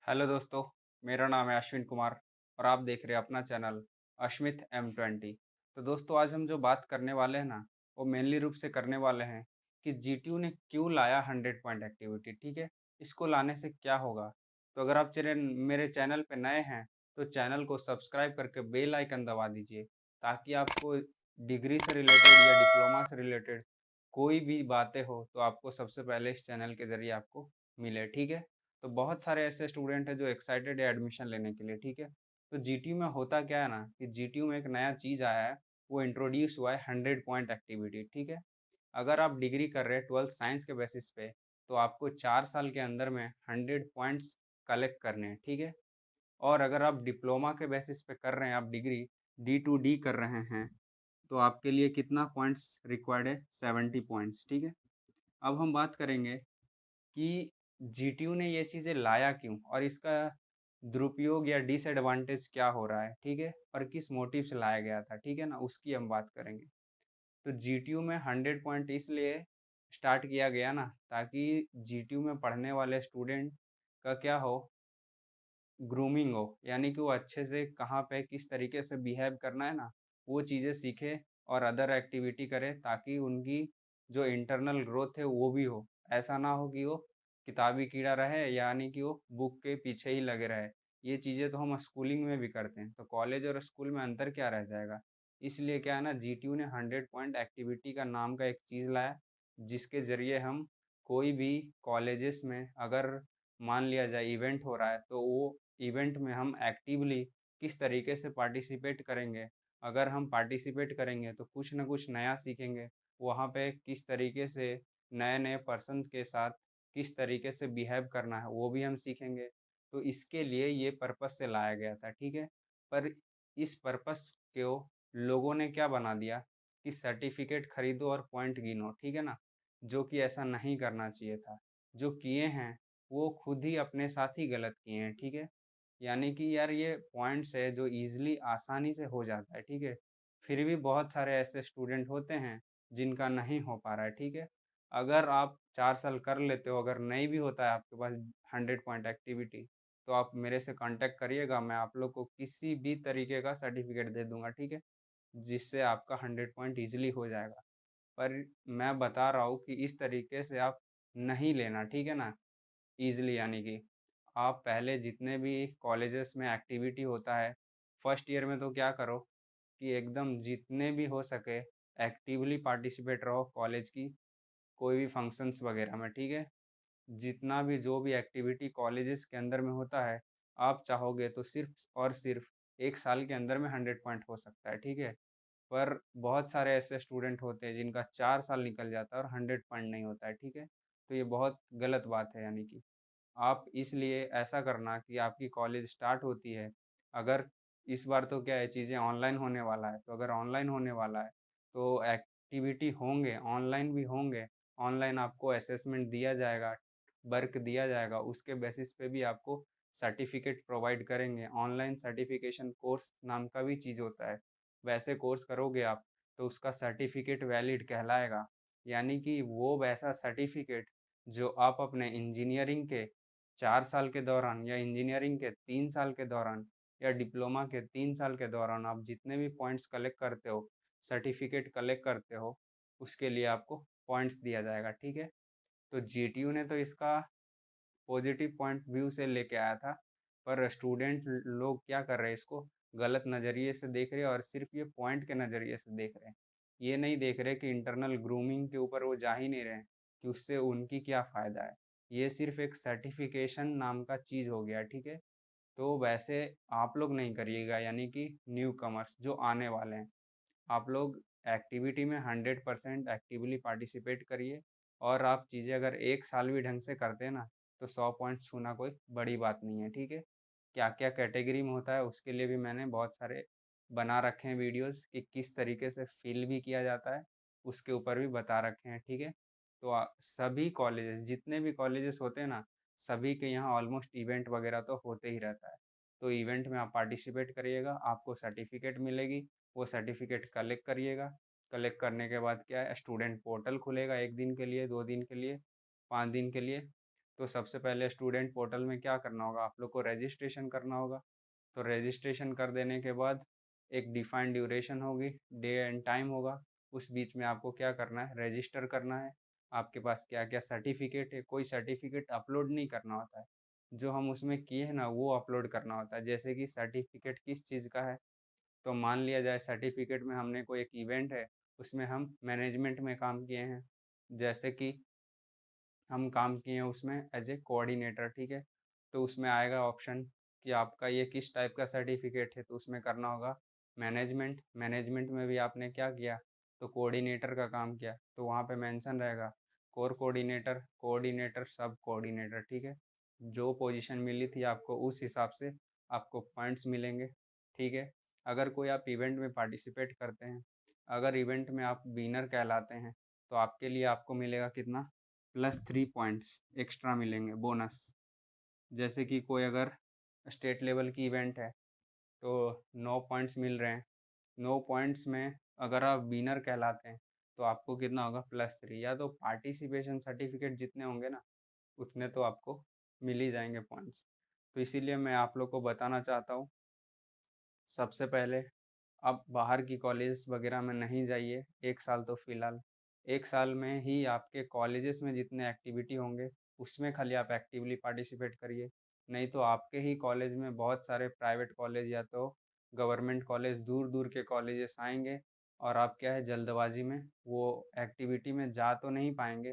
Hello दोस्तों, मेरा नाम है अश्विन कुमार और आप देख रहे हैं अपना चैनल अश्मित M20। तो दोस्तों आज हम जो बात करने वाले हैं ना, वो मेनली रूप से करने वाले हैं कि जीटीयू ने क्यों लाया 100 पॉइंट एक्टिविटी। ठीक है, इसको लाने से क्या होगा। तो अगर आप मेरे चैनल पे नए हैं तो चैनल को सब्सक्राइब करके बेल आइकन दबा दीजिए, ताकि आपको डिग्री से रिलेटेड या डिप्लोमा से रिलेटेड कोई भी बातें हो तो आपको सबसे पहले इस चैनल के ज़रिए आपको मिले। ठीक है, तो बहुत सारे ऐसे स्टूडेंट हैं जो एक्साइटेड है एडमिशन लेने के लिए। ठीक है, तो जीटीयू में होता क्या है ना कि जीटीयू में एक नया चीज़ आया है, वो इंट्रोड्यूस हुआ है 100 पॉइंट एक्टिविटी। ठीक है, अगर आप डिग्री कर रहे हैं 12th साइंस के बेसिस पे, तो आपको 4 साल के अंदर में 100 पॉइंट्स कलेक्ट करने हैं। ठीक है, और अगर आप डिप्लोमा के बेसिस पे कर रहे हैं, आप डिग्री D2D कर रहे हैं, तो आपके लिए कितना पॉइंट्स रिक्वायर्ड है? 70 पॉइंट्स। ठीक है, अब हम बात करेंगे कि जीटीयू ने ये चीज़ें लाया क्यों और इसका दुरुपयोग या डिसएडवांटेज क्या हो रहा है। ठीक है, और किस मोटिव से लाया गया था। ठीक है ना, उसकी हम बात करेंगे। तो जीटीयू में 100 पॉइंट इसलिए स्टार्ट किया गया ना, ताकि जीटीयू में पढ़ने वाले स्टूडेंट का क्या हो, ग्रूमिंग हो, यानी कि वो अच्छे से कहाँ पे किस तरीके से बिहेव करना है ना, वो चीज़ें सीखे और अदर एक्टिविटी करे, ताकि उनकी जो इंटरनल ग्रोथ है वो भी हो। ऐसा ना हो कि वो किताबी कीड़ा रहे, यानी कि वो बुक के पीछे ही लगे रहे। ये चीज़ें तो हम स्कूलिंग में भी करते हैं, तो कॉलेज और स्कूल में अंतर क्या रह जाएगा। इसलिए क्या है ना, जीटीयू ने 100 पॉइंट एक्टिविटी का नाम का एक चीज़ लाया, जिसके ज़रिए हम कोई भी कॉलेजेस में अगर मान लिया जाए इवेंट हो रहा है, तो वो इवेंट में हम एक्टिवली किस तरीके से पार्टिसिपेट करेंगे। अगर हम पार्टिसिपेट करेंगे तो कुछ ना कुछ नया सीखेंगे। वहाँ पे किस तरीके से नए नए पर्सन के साथ किस तरीके से बिहेव करना है वो भी हम सीखेंगे। तो इसके लिए ये पर्पस से लाया गया था। ठीक है, पर इस पर्पस को लोगों ने क्या बना दिया कि सर्टिफिकेट खरीदो और पॉइंट गिनो। ठीक है ना, जो कि ऐसा नहीं करना चाहिए था। जो किए हैं वो खुद ही अपने साथ ही गलत किए हैं। ठीक है, यानी कि यार ये पॉइंट्स है जो ईज़िली आसानी से हो जाता है। ठीक है, फिर भी बहुत सारे ऐसे स्टूडेंट होते हैं जिनका नहीं हो पा रहा है। ठीक है, अगर आप 4 साल कर लेते हो, अगर नहीं भी होता है आपके पास 100 पॉइंट एक्टिविटी, तो आप मेरे से कांटेक्ट करिएगा, मैं आप लोग को किसी भी तरीके का सर्टिफिकेट दे दूँगा। ठीक है, जिससे आपका 100 पॉइंट ईज़िली हो जाएगा। पर मैं बता रहा हूँ कि इस तरीके से आप नहीं लेना। ठीक है ना, ईज़िली यानी कि आप पहले जितने भी कॉलेजेस में एक्टिविटी होता है, फर्स्ट ईयर में तो क्या करो कि एकदम जितने भी हो सके एक्टिवली पार्टिसिपेट रहो कॉलेज की कोई भी फंक्शंस वगैरह में। ठीक है, जितना भी जो भी एक्टिविटी कॉलेजेस के अंदर में होता है, आप चाहोगे तो सिर्फ और सिर्फ 1 साल के अंदर में 100 पॉइंट हो सकता है। ठीक है, पर बहुत सारे ऐसे स्टूडेंट होते हैं जिनका 4 साल निकल जाता है और 100 पॉइंट नहीं होता है। ठीक है, तो ये बहुत गलत बात है। यानी कि आप इसलिए ऐसा करना कि आपकी कॉलेज स्टार्ट होती है, अगर इस बार तो क्या है, चीज़ें ऑनलाइन होने वाला है, तो अगर ऑनलाइन होने वाला है तो एक्टिविटी होंगे, ऑनलाइन भी होंगे। ऑनलाइन आपको असेसमेंट दिया जाएगा, वर्क दिया जाएगा, उसके बेसिस पे भी आपको सर्टिफिकेट प्रोवाइड करेंगे। ऑनलाइन सर्टिफिकेशन कोर्स नाम का भी चीज़ होता है, वैसे कोर्स करोगे आप तो उसका सर्टिफिकेट वैलिड कहलाएगा। यानी कि वो वैसा सर्टिफिकेट जो आप अपने इंजीनियरिंग के 4 साल के दौरान या इंजीनियरिंग के 3 साल के दौरान या डिप्लोमा के 3 साल के दौरान आप जितने भी पॉइंट्स कलेक्ट करते हो, सर्टिफिकेट कलेक्ट करते हो, उसके लिए आपको पॉइंट्स दिया जाएगा। ठीक है, तो जीटीयू ने तो इसका पॉजिटिव पॉइंट व्यू से लेके आया था, पर स्टूडेंट लोग क्या कर रहे हैं, इसको गलत नज़रिए से देख रहे हैं और सिर्फ ये पॉइंट के नज़रिए से देख रहे हैं। ये नहीं देख रहे कि इंटरनल ग्रूमिंग के ऊपर वो जा ही नहीं रहे हैं कि उससे उनकी क्या फ़ायदा है। ये सिर्फ एक सर्टिफिकेशन नाम का चीज़ हो गया। ठीक है, तो वैसे आप लोग नहीं करिएगा, यानी कि न्यू कमर्स जो आने वाले हैं, आप लोग एक्टिविटी में 100% एक्टिवली पार्टिसिपेट करिए। और आप चीज़ें अगर 1 साल भी ढंग से करते हैं ना, तो 100 पॉइंट छूना कोई बड़ी बात नहीं है। ठीक है, क्या क्या कैटेगरी में होता है उसके लिए भी मैंने बहुत सारे बना रखे हैं वीडियोस कि किस तरीके से फिल भी किया जाता है, उसके ऊपर भी बता रखे हैं। ठीक है, तो सभी कॉलेजेस जितने भी कॉलेजेस होते हैं ना, सभी के यहाँ ऑलमोस्ट इवेंट वगैरह तो होते ही रहता है। तो इवेंट में आप पार्टिसिपेट करिएगा, आपको सर्टिफिकेट मिलेगी, वो सर्टिफिकेट कलेक्ट करिएगा। कलेक्ट करने के बाद क्या है, स्टूडेंट पोर्टल खुलेगा 1 दिन के लिए, 2 दिन के लिए, 5 दिन के लिए। तो सबसे पहले स्टूडेंट पोर्टल में क्या करना होगा, आप लोग को रजिस्ट्रेशन करना होगा। तो रजिस्ट्रेशन कर देने के बाद एक डिफाइंड ड्यूरेशन होगी, डे एंड टाइम होगा। उस बीच में आपको क्या करना है, रजिस्टर करना है। आपके पास क्या क्या सर्टिफिकेट है, कोई सर्टिफिकेट अपलोड नहीं करना होता है, जो हम उसमें किए हैं ना वो अपलोड करना होता है। जैसे कि सर्टिफिकेट किस चीज़ का है, तो मान लिया जाए सर्टिफिकेट में हमने कोई एक इवेंट है, उसमें हम मैनेजमेंट में काम किए हैं। जैसे कि हम काम किए हैं उसमें एज ए कोऑर्डिनेटर, ठीक है। तो उसमें आएगा ऑप्शन कि आपका ये किस टाइप का सर्टिफिकेट है, तो उसमें करना होगा मैनेजमेंट। मैनेजमेंट में भी आपने क्या किया, तो कोऑर्डिनेटर का काम किया, तो वहाँ पे मेंशन रहेगा कोर कोऑर्डिनेटर, कोऑर्डिनेटर, सब कोऑर्डिनेटर, ठीक है। जो पोजीशन मिली थी आपको उस हिसाब से आपको पॉइंट्स मिलेंगे, ठीक है। अगर कोई आप इवेंट में पार्टिसिपेट करते हैं, अगर इवेंट में आप विनर कहलाते हैं, तो आपके लिए आपको मिलेगा कितना, +3 पॉइंट्स एक्स्ट्रा मिलेंगे बोनस। जैसे कि कोई अगर स्टेट लेवल की इवेंट है तो 9 पॉइंट्स मिल रहे हैं, 9 पॉइंट्स में अगर आप विनर कहलाते हैं तो आपको कितना होगा, +3। या तो पार्टिसिपेशन सर्टिफिकेट जितने होंगे ना उतने तो आपको मिल ही जाएंगे पॉइंट्स। तो इसीलिए मैं आप लोग को बताना चाहता हूँ, सबसे पहले आप बाहर की कॉलेज वगैरह में नहीं जाइए 1 साल, तो फ़िलहाल 1 साल में ही आपके कॉलेजेस में जितने एक्टिविटी होंगे उसमें खाली आप एक्टिवली पार्टिसिपेट करिए। नहीं तो आपके ही कॉलेज में बहुत सारे प्राइवेट कॉलेज या तो गवर्नमेंट कॉलेज, दूर दूर के कॉलेजेस आएंगे और आप क्या है जल्दबाजी में वो एक्टिविटी में जा तो नहीं पाएंगे,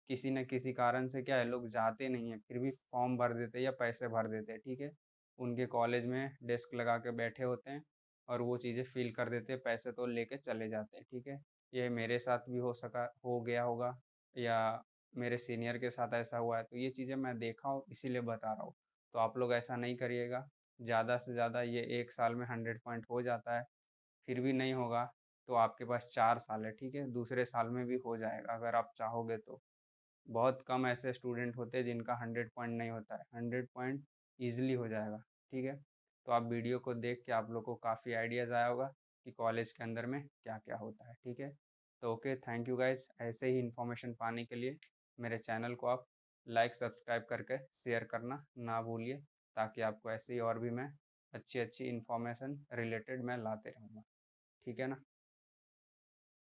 किसी न किसी कारण से क्या है लोग जाते नहीं हैं, फिर भी फॉर्म भर देते हैं या पैसे भर देते हैं, ठीक है। उनके कॉलेज में डेस्क लगा के बैठे होते हैं और वो चीज़ें फ़िल कर देते हैं, पैसे तो लेके चले जाते हैं, ठीक है। ये मेरे साथ भी हो गया होगा या मेरे सीनियर के साथ ऐसा हुआ है, तो ये चीज़ें मैं देखा हूँ इसीलिए बता रहा हूँ। तो आप लोग ऐसा नहीं करिएगा, ज़्यादा से ज़्यादा ये 1 साल में 100 पॉइंट हो जाता है, फिर भी नहीं होगा तो आपके पास 4 साल है, ठीक है। दूसरे साल में भी हो जाएगा अगर आप चाहोगे तो। बहुत कम ऐसे स्टूडेंट होते हैं जिनका 100 पॉइंट नहीं होता है, 100 पॉइंट ईजिली हो जाएगा, ठीक है। तो आप वीडियो को देख के आप लोग को काफ़ी आइडियाज़ आया होगा कि कॉलेज के अंदर में क्या क्या होता है, ठीक है। तो ओके, थैंक यू गाइज। ऐसे ही इन्फॉर्मेशन पाने के लिए मेरे चैनल को आप लाइक सब्सक्राइब करके शेयर करना ना भूलिए, ताकि आपको ऐसे ही और भी मैं अच्छी अच्छी इन्फॉर्मेशन रिलेटेड मैं लाते रहूँगा, ठीक है ना।